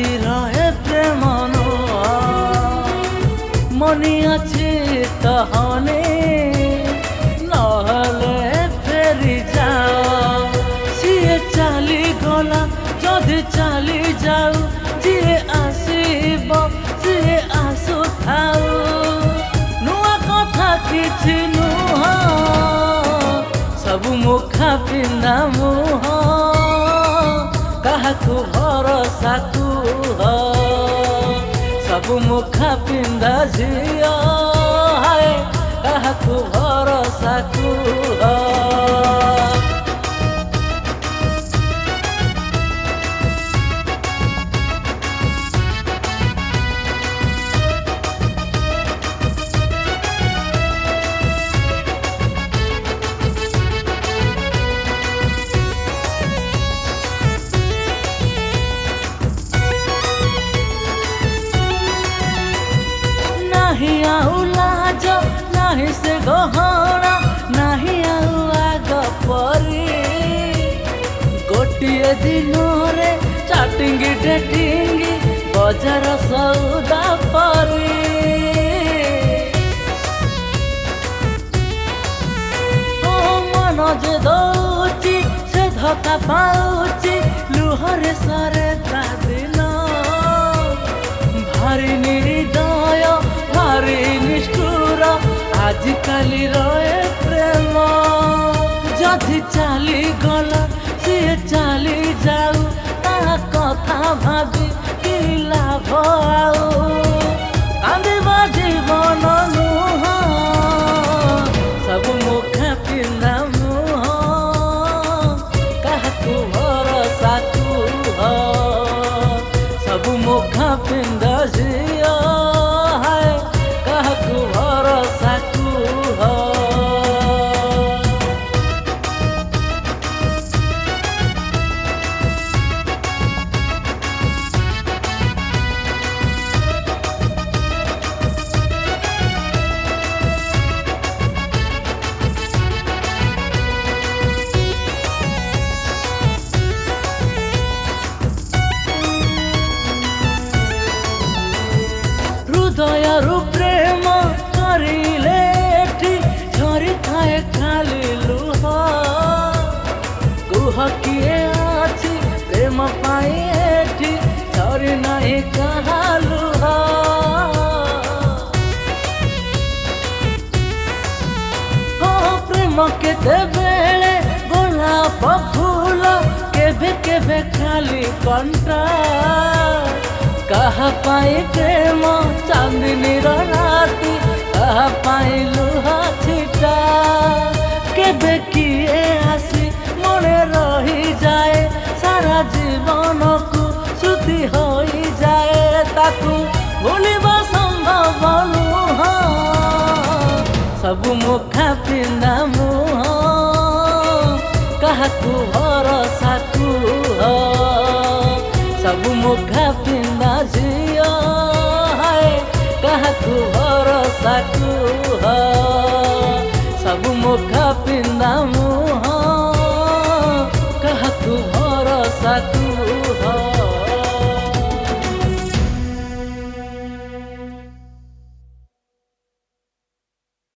আজি রহে প্রেম মনি আছে তহনে নহলে ফেরি যাও সিয়ে চালি গলা যদি চালি যাও যিয়ে আসিব সিয়ে আসু থাও নুয়া কথা কিছু নুহ सबु मुखा पिंदा मुह काहाकु भरोसा कुह सबु मुखा पिंदा झिया हाय काहाकु भरोसा कुह नहीं आउ लाज नहीं से गहना नहीं आउ आग परी गोटे दिन रे चाटिंगी डेटिंगी बजार सौदा परी ओ मन जे दौची से धक्का पाउची लुहरे सरे ता दिन भारी निर्दय भारी निष्ठुर आजिकाली रहे प्रेम जदि चली गला सी चली जाऊ ता कथा भाभी कि लाभ आउ कांदिबा जीवन नुह सब मुखा पिंदा मुह काहाकु भरोसा कुह सब मुखा पिंदा झिया काहाकु भरोसा कुह हृदयरु प्रेम करिले झरी थाए खाली लुह कुह किए अछि प्रेम पाई एठी झरी नहीं कहा लुह हो प्रेम केते बेले गोलाप फूल केबे केबे खाली कंटा कहा पाई प्रेम चांदनी राती कहा पाई लुहा छिटा केबे किए आसी मने रही जाए सारा जीवन को सुधी हो जाए ताकू भूलिबा संभव नुह सबु मुखा पिंदा मुह काहाकु भरोसा कुह सबु मुखा पिंदा झिया हाय काहाकु भरोसा कुह सबु मुखा पिंदा मुह